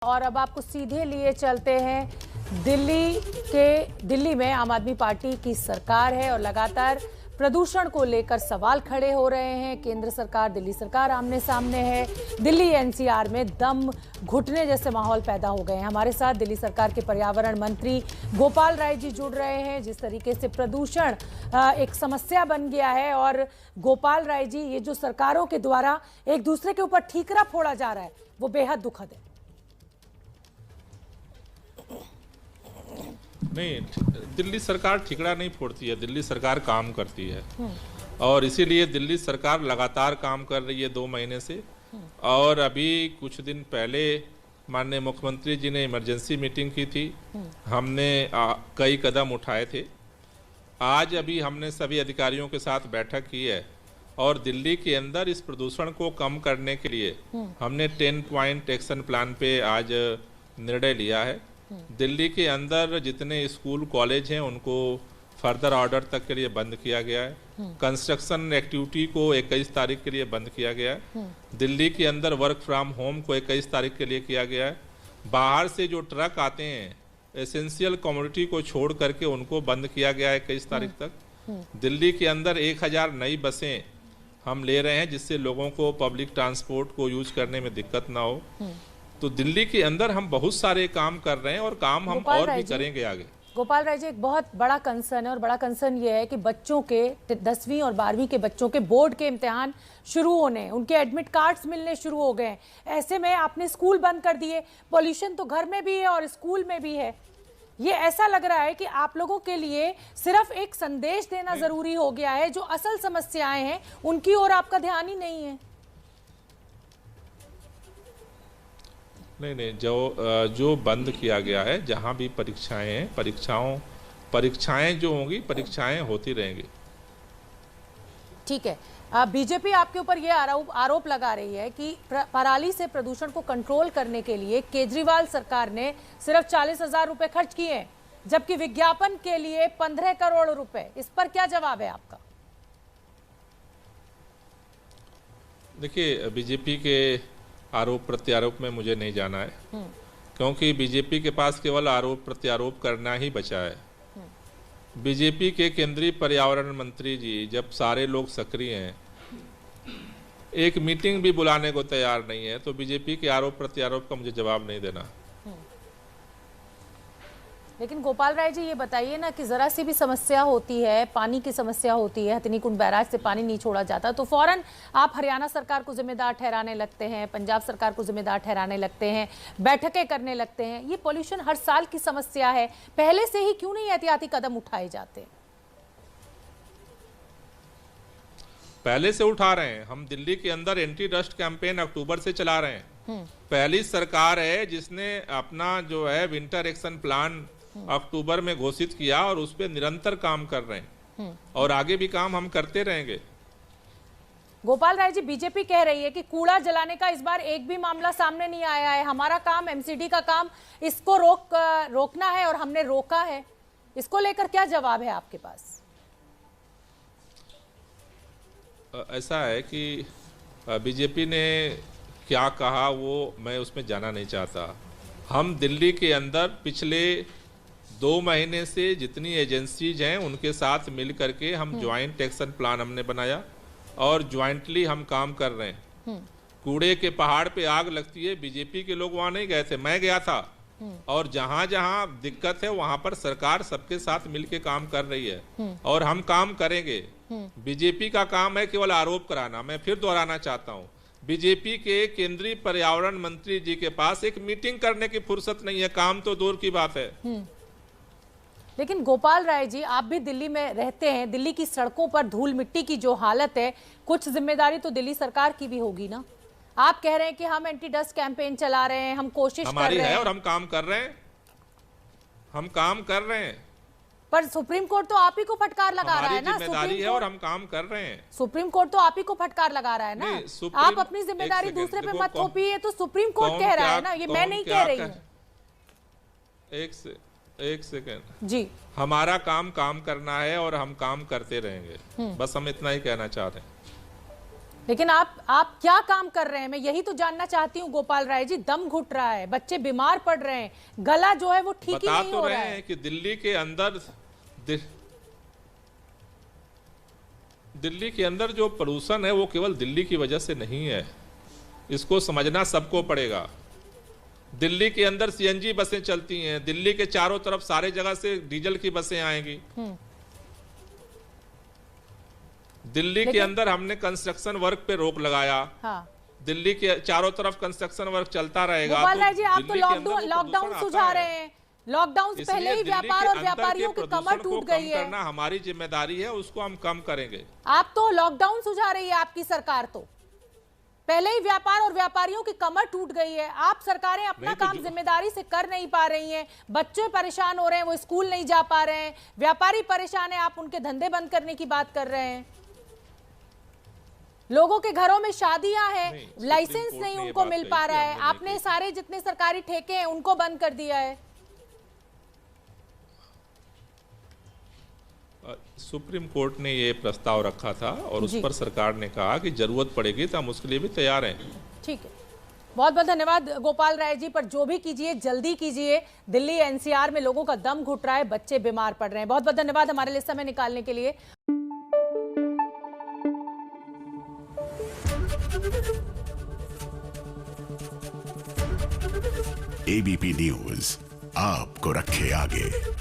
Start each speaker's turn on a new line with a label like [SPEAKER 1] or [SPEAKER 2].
[SPEAKER 1] और अब आपको सीधे लिए चलते हैं दिल्ली में आम आदमी पार्टी की सरकार है और लगातार प्रदूषण को लेकर सवाल खड़े हो रहे हैं। केंद्र सरकार, दिल्ली सरकार आमने सामने है। दिल्ली एनसीआर में दम घुटने जैसे माहौल पैदा हो गए हैं। हमारे साथ दिल्ली सरकार के पर्यावरण मंत्री गोपाल राय जी जुड़ रहे हैं। जिस तरीके से प्रदूषण एक समस्या बन गया है और गोपाल राय जी, ये जो सरकारों के द्वारा एक दूसरे के ऊपर ठीकरा फोड़ा जा रहा है वो बेहद दुखद है।
[SPEAKER 2] नहीं, दिल्ली सरकार ठिकरा नहीं फोड़ती है, दिल्ली सरकार काम करती है और इसीलिए दिल्ली सरकार लगातार काम कर रही है 2 महीने से। और अभी कुछ दिन पहले माननीय मुख्यमंत्री जी ने इमरजेंसी मीटिंग की थी। हमने कई कदम उठाए थे। आज अभी हमने सभी अधिकारियों के साथ बैठक की है और दिल्ली के अंदर इस प्रदूषण को कम करने के लिए हमने 10 पॉइंट एक्शन प्लान पे आज निर्णय लिया है। दिल्ली के अंदर जितने स्कूल कॉलेज हैं उनको फर्दर ऑर्डर तक के लिए बंद किया गया है। कंस्ट्रक्शन एक्टिविटी को 21 तारीख के लिए बंद किया गया है। दिल्ली के अंदर वर्क फ्रॉम होम को 21 तारीख के लिए किया गया है। बाहर से जो ट्रक आते हैं एसेंशियल कमोडिटी को छोड़ करके उनको बंद किया गया है 21 तारीख तक। दिल्ली के अंदर 1000 नई बसें हम ले रहे हैं जिससे लोगों को पब्लिक ट्रांसपोर्ट को यूज करने में दिक्कत ना हो। तो दिल्ली के अंदर हम बहुत सारे काम कर रहे हैं और काम हम और भी करेंगे आगे।
[SPEAKER 1] गोपाल राय जी, एक बहुत बड़ा कंसर्न है और बड़ा कंसर्न ये है कि बच्चों के 10वीं और 12वीं के बच्चों के बोर्ड के इम्तिहान शुरू होने, उनके एडमिट कार्ड्स मिलने शुरू हो गए। ऐसे में आपने स्कूल बंद कर दिए। पॉल्यूशन तो घर में भी है और स्कूल में भी है। ये ऐसा लग रहा है कि आप लोगों के लिए सिर्फ एक संदेश देना जरूरी हो गया है, जो असल समस्याएं हैं उनकी ओर आपका ध्यान ही नहीं है।
[SPEAKER 2] नहीं, जो बंद किया गया है, जहां भी परीक्षाएं हैं, परीक्षाएं जो होंगी, परीक्षाएं होती रहेंगी।
[SPEAKER 1] ठीक है। बीजेपी आपके ऊपर ये आरोप लगा रही है कि पराली से प्रदूषण को कंट्रोल करने के लिए केजरीवाल सरकार ने सिर्फ 40,000 रुपए खर्च किए हैं, जबकि विज्ञापन के लिए 15 करोड़ रुपए। इस पर क्या जवाब है आपका?
[SPEAKER 2] देखिए, बीजेपी के आरोप प्रत्यारोप में मुझे नहीं जाना है, क्योंकि बीजेपी के पास केवल आरोप प्रत्यारोप करना ही बचा है। बीजेपी के केंद्रीय पर्यावरण मंत्री जी जब सारे लोग सक्रिय हैं, एक मीटिंग भी बुलाने को तैयार नहीं है, तो बीजेपी के आरोप प्रत्यारोप का मुझे जवाब नहीं देना।
[SPEAKER 1] लेकिन गोपाल राय जी, ये बताइए ना कि जरा सी भी समस्या होती है, पानी की समस्या होती है, हथनी कुंड बैराज से पानी नहीं छोड़ा जाता तो फौरन आप हरियाणा सरकार को जिम्मेदार ठहराने लगते हैं, पंजाब सरकार को जिम्मेदार ठहराने लगते हैं, बैठकें करने लगते हैं। ये पॉल्यूशन हर साल की समस्या है, पहले से ही क्यों नहीं एहतियाती कदम उठाए जाते?
[SPEAKER 2] पहले से उठा रहे हैं। हम दिल्ली के अंदर एंटी डस्ट कैंपेन अक्टूबर से चला रहे हैं। पहली सरकार है जिसने अपना जो है विंटर एक्शन प्लान अक्टूबर में घोषित किया और उस पर निरंतर काम कर रहे हैं और आगे भी काम हम करते रहेंगे।
[SPEAKER 1] गोपाल राय जी, बीजेपी कह रही है कि कूड़ा जलाने का इस बार एक भी मामला सामने नहीं आया है। हमारा काम, एमसीडी का काम, इसको रोकना है और हमने रोका है। इसको लेकर क्या जवाब है आपके पास?
[SPEAKER 2] ऐसा है कि बीजेपी ने क्या कहा वो मैं उसमें जाना नहीं चाहता। हम दिल्ली के अंदर पिछले 2 महीने से जितनी एजेंसीज हैं उनके साथ मिल करके हम ज्वाइंट एक्शन प्लान हमने बनाया और ज्वाइंटली हम काम कर रहे हैं। कूड़े के पहाड़ पे आग लगती है, बीजेपी के लोग वहां नहीं गए थे, मैं गया था। और जहां जहां दिक्कत है वहां पर सरकार सबके साथ मिलके काम कर रही है और हम काम करेंगे। बीजेपी का काम है केवल आरोप कराना। मैं फिर दोहराना चाहता हूं, बीजेपी के केंद्रीय पर्यावरण मंत्री जी के पास एक मीटिंग करने की फुर्सत नहीं है, काम तो दूर की बात है।
[SPEAKER 1] लेकिन गोपाल राय जी, आप भी दिल्ली में रहते हैं। दिल्ली की सड़कों पर धूल मिट्टी की जो हालत है, कुछ जिम्मेदारी तो दिल्ली सरकार की भी होगी ना। आप कह रहे हैं कि हम एंटी डस्ट कैंपेन चला रहे हैं, हम कोशिश कर रहे हैं
[SPEAKER 2] और हम काम कर रहे हैं, हम काम कर रहे हैं,
[SPEAKER 1] पर सुप्रीम कोर्ट तो आप ही को फटकार लगा रहा है ना।
[SPEAKER 2] जिम्मेदारी है और हम काम कर रहे हैं।
[SPEAKER 1] सुप्रीम कोर्ट तो आप ही को फटकार लगा रहा है ना। आप अपनी जिम्मेदारी दूसरे पे मत थोपिए, तो सुप्रीम कोर्ट कह रहा है ना, ये मैं नहीं कह रही हूँ।
[SPEAKER 2] एक सेकंड
[SPEAKER 1] जी,
[SPEAKER 2] हमारा काम करना है और हम काम करते रहेंगे, बस हम इतना ही कहना चाहते हैं।
[SPEAKER 1] लेकिन आप क्या काम कर रहे हैं, मैं यही तो जानना चाहती हूँ गोपाल राय जी। दम घुट रहा है, बच्चे बीमार पड़ रहे हैं, गला जो है वो ठीक ही नहीं हो रहा है।
[SPEAKER 2] हैं कि दिल्ली के अंदर जो प्रदूषण है वो केवल दिल्ली की वजह से नहीं है, इसको समझना सबको पड़ेगा। दिल्ली के अंदर सीएनजी बसें चलती हैं, दिल्ली के चारों तरफ सारे जगह से डीजल की बसें आएंगी। दिल्ली के अंदर हमने कंस्ट्रक्शन वर्क पे रोक लगाया। हाँ। दिल्ली के चारों तरफ कंस्ट्रक्शन वर्क चलता रहेगा।
[SPEAKER 1] गोपाल राय जी, आप तो लॉकडाउन सुझा रहे हैं। लॉकडाउन से पहले ही व्यापार और व्यापारियों की कमर टूट गई है।
[SPEAKER 2] करना हमारी जिम्मेदारी है, उसको हम कम करेंगे।
[SPEAKER 1] आप तो लॉकडाउन सुझा रही है आपकी सरकार, तो पहले ही व्यापार और व्यापारियों की कमर टूट गई है। आप सरकारें अपना काम जिम्मेदारी से कर नहीं पा रही हैं, बच्चे परेशान हो रहे हैं, वो स्कूल नहीं जा पा रहे हैं, व्यापारी परेशान है, आप उनके धंधे बंद करने की बात कर रहे हैं। लोगों के घरों में शादियां हैं, लाइसेंस नहीं उनको मिल पा रहा है, आपने सारे जितने सरकारी ठेके हैं उनको बंद कर दिया है।
[SPEAKER 2] सुप्रीम कोर्ट ने ये प्रस्ताव रखा था और उस पर सरकार ने कहा कि जरूरत पड़ेगी तो हम उसके लिए भी तैयार हैं।
[SPEAKER 1] ठीक है, बहुत बहुत धन्यवाद गोपाल राय जी। पर जो भी कीजिए जल्दी कीजिए, दिल्ली एनसीआर में लोगों का दम घुट रहा है, बच्चे बीमार पड़ रहे हैं। बहुत बहुत धन्यवाद हमारे लिए समय निकालने के लिए।
[SPEAKER 3] एबीपी न्यूज आपको रखे आगे।